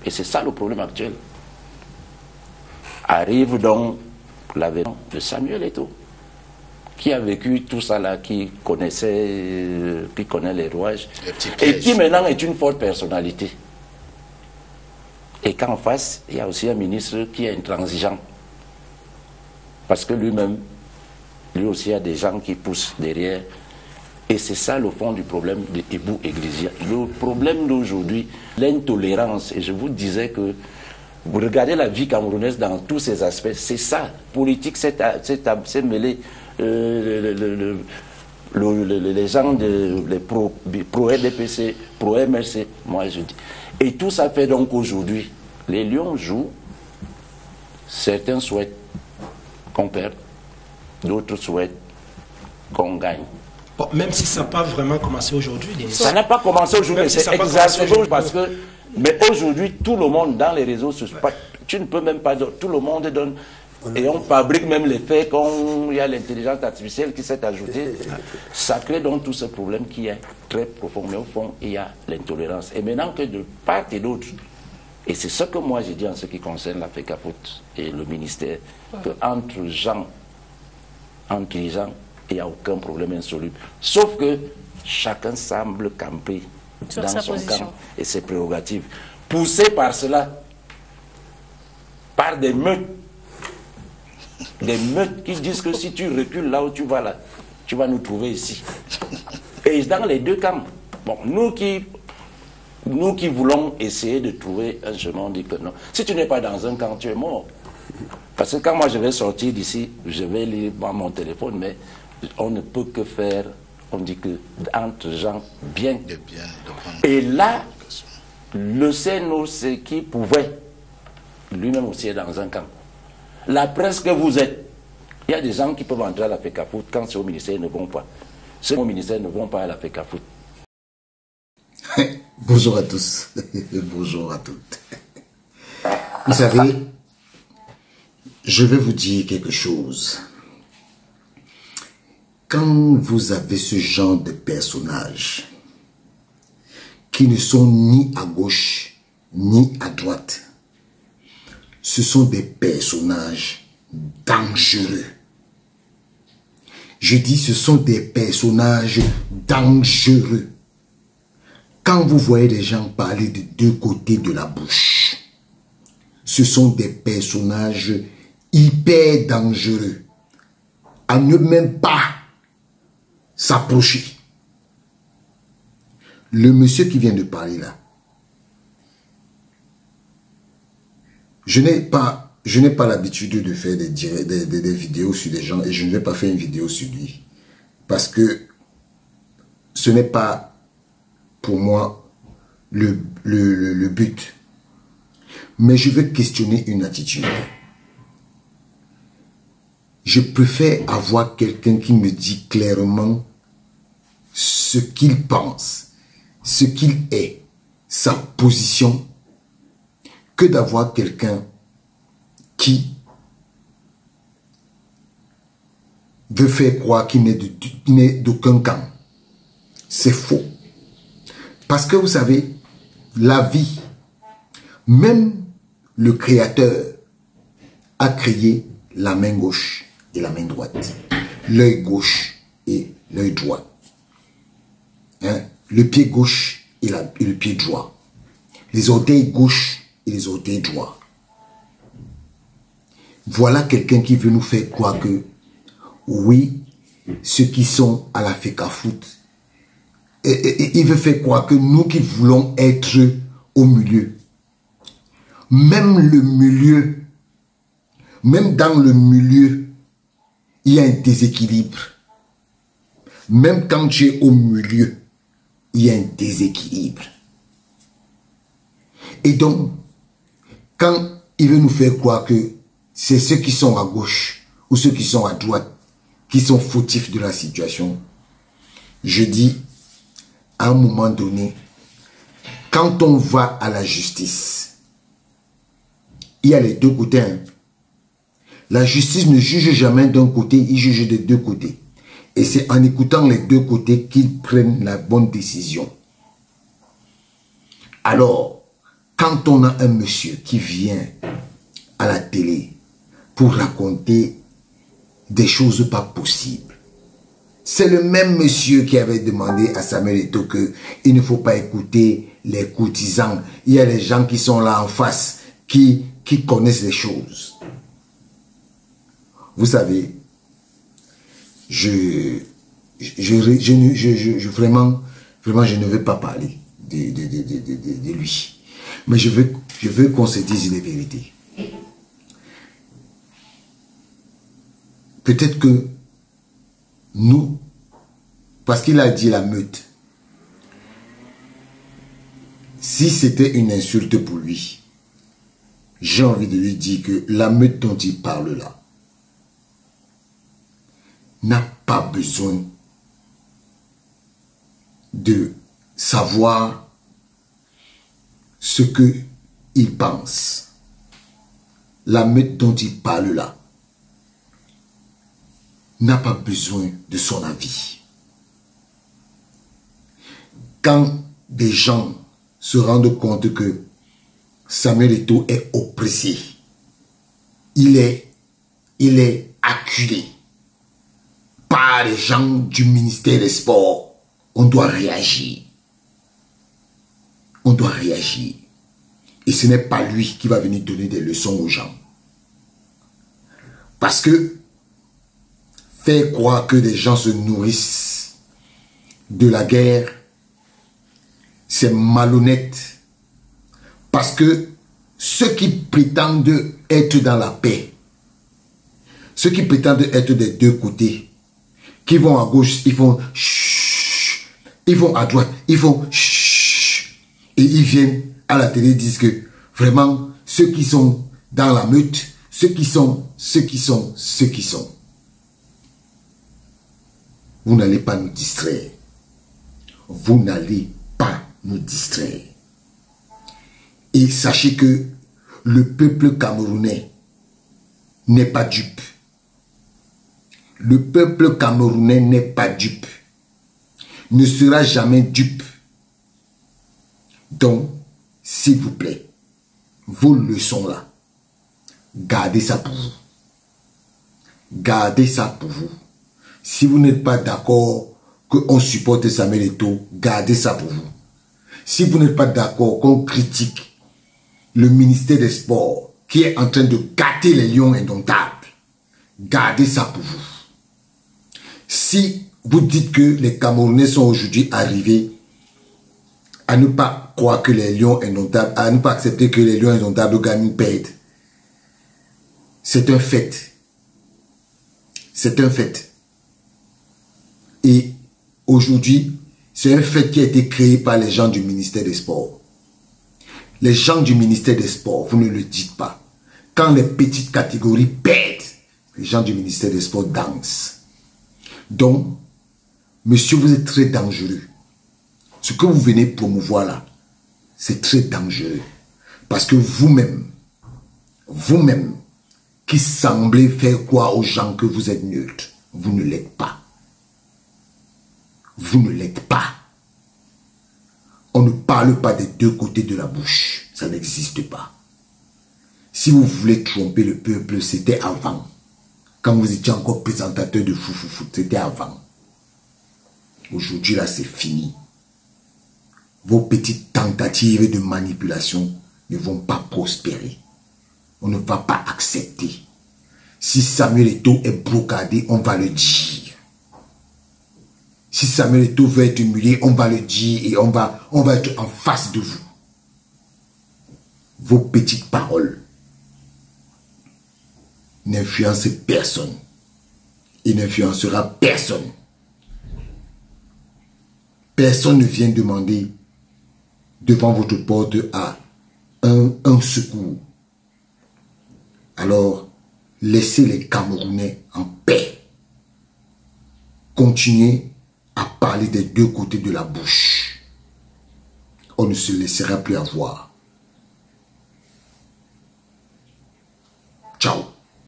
Et c'est ça le problème actuel. Arrive donc l'avènement de Samuel Eto'o, qui a vécu tout ça là, qui connaît les rouages, et qui maintenant est une forte personnalité. Et qu'en face, il y a aussi un ministre qui est intransigeant. Parce que lui-même, lui aussi, il y a des gens qui poussent derrière. Et c'est ça le fond du problème de Ebou Églisia. Le problème d'aujourd'hui, l'intolérance. Et je vous disais que vous regardez la vie camerounaise dans tous ses aspects, c'est ça. Politique, c'est mêlé. Les gens, les pro-RDPC, pro-MRC, moi je dis. Et tout ça fait donc qu'aujourd'hui, les Lions jouent. Certains souhaitent qu'on perde, d'autres souhaitent qu'on gagne. Bon, même si ça n'a pas vraiment commencé aujourd'hui. Ça n'a pas commencé aujourd'hui, c'est exacerbé parce que... Mais aujourd'hui, tout le monde dans les réseaux sociaux, tu ne peux même pas... Tout le monde donne... Et on fabrique même les faits quand il y a l'intelligence artificielle qui s'est ajoutée. Ça crée donc tout ce problème qui est très profond. Mais au fond, il y a l'intolérance. Et maintenant que de part et d'autre, et c'est ce que moi j'ai dit en ce qui concerne la FECAFOOT et le ministère, qu'entre les gens, il n'y a aucun problème insoluble. Sauf que chacun semble camper dans son camp et ses prérogatives. Poussé par cela, par des meutes qui disent que si tu recules là où tu vas là, tu vas nous trouver ici. Et dans les deux camps, bon, nous qui voulons essayer de trouver un chemin, on dit que non. Si tu n'es pas dans un camp, tu es mort. Parce que quand moi je vais sortir d'ici, je vais lire mon téléphone, mais on ne peut que faire, on dit que entre gens bien. Et là, le CNOC qui pouvait, lui-même aussi est dans un camp. La presse que vous êtes, il y a des gens qui peuvent entrer à la FECAFOOT quand c'est au ministère, ils ne vont pas. Ceux au ministère ne vont pas à la FECAFOOT. Bonjour à tous, bonjour à toutes. Vous savez, je vais vous dire quelque chose. Quand vous avez ce genre de personnages qui ne sont ni à gauche ni à droite, ce sont des personnages dangereux. Je dis ce sont des personnages dangereux. Quand vous voyez des gens parler de deux côtés de la bouche, ce sont des personnages hyper dangereux. À ne même pas s'approcher. Le monsieur qui vient de parler là, je n'ai pas l'habitude de faire des vidéos sur des gens et je ne vais pas faire une vidéo sur lui. Parce que ce n'est pas pour moi le but. Mais je veux questionner une attitude. Je préfère avoir quelqu'un qui me dit clairement ce qu'il pense, ce qu'il est, sa position, que d'avoir quelqu'un qui veut faire croire qu'il n'est d'aucun camp. C'est faux. Parce que vous savez, la vie, même le Créateur a créé la main gauche et la main droite, l'œil gauche et l'œil droit, hein? Le pied gauche et le pied droit, les orteils gauche et les orteils droits. Voilà quelqu'un qui veut nous faire croire que oui, ceux qui sont à la FECAFOOT, il veut faire croire que nous qui voulons être au milieu, même le milieu, même dans le milieu, il y a un déséquilibre. Même quand tu es au milieu, il y a un déséquilibre. Et donc, quand il veut nous faire croire que c'est ceux qui sont à gauche ou ceux qui sont à droite qui sont fautifs de la situation, je dis, à un moment donné, quand on va à la justice, il y a les deux côtés. Hein. La justice ne juge jamais d'un côté, il juge des deux côtés. Et c'est en écoutant les deux côtés qu'ils prennent la bonne décision. Alors, quand on a un monsieur qui vient à la télé pour raconter des choses pas possibles, c'est le même monsieur qui avait demandé à Samuel Eto'o qu'il ne faut pas écouter les courtisans. Il y a des gens qui sont là en face, qui connaissent les choses. Vous savez, vraiment, je ne veux pas parler de lui. Mais je veux qu'on se dise les vérités. Peut-être que nous, parce qu'il a dit la meute, si c'était une insulte pour lui, j'ai envie de lui dire que la meute dont il parle là n'a pas besoin de savoir ce qu'il pense. La meute dont il parle là n'a pas besoin de son avis. Quand des gens se rendent compte que Samuel Eto'o est oppressé, il est acculé par les gens du ministère des Sports, on doit réagir. On doit réagir. Et ce n'est pas lui qui va venir donner des leçons aux gens. Parce que faire croire que des gens se nourrissent de la guerre, c'est malhonnête. Parce que ceux qui prétendent être dans la paix, ceux qui prétendent être des deux côtés, qui vont à gauche, ils font chut, ils vont à droite, ils font chut, et ils viennent à la télé et disent que vraiment ceux qui sont dans la meute, ceux qui sont. Vous n'allez pas nous distraire. Vous n'allez pas nous distraire. Et sachez que le peuple camerounais n'est pas dupe. Le peuple camerounais n'est pas dupe. Ne sera jamais dupe. Donc, s'il vous plaît, vos leçons là, gardez ça pour vous. Gardez ça pour vous. Si vous n'êtes pas d'accord qu'on supporte Samuel Eto'o, gardez ça pour vous. Si vous n'êtes pas d'accord qu'on critique le ministère des Sports qui est en train de gâter les lions indomptables, gardez ça pour vous. Si vous dites que les Camerounais sont aujourd'hui arrivés à ne pas croire que les lions indomptables, à ne pas accepter que les lions indomptables gagnent, perdent, c'est un fait. C'est un fait. Et aujourd'hui, c'est un fait qui a été créé par les gens du ministère des Sports. Les gens du ministère des Sports, vous ne le dites pas. Quand les petites catégories perdent, les gens du ministère des Sports dansent. Donc, monsieur, vous êtes très dangereux. Ce que vous venez promouvoir là, c'est très dangereux. Parce que vous-même, qui semblez faire croire aux gens que vous êtes neutre, vous ne l'êtes pas. Vous ne l'êtes pas. On ne parle pas des deux côtés de la bouche. Ça n'existe pas. Si vous voulez tromper le peuple, c'était avant. Quand vous étiez encore présentateur de foufoufout, c'était avant. Aujourd'hui, là, c'est fini. Vos petites tentatives de manipulation ne vont pas prospérer. On ne va pas accepter. Si Samuel Eto'o est brocadé, on va le dire. Si Samuel Eto'o veut être humilié, on va le dire et on va être en face de vous. Vos petites paroles n'influencent personne. Il n'influencera personne. Personne ne vient demander devant votre porte à un secours. Alors, laissez les Camerounais en paix. Continuez à parler des deux côtés de la bouche. On ne se laissera plus avoir. Ciao.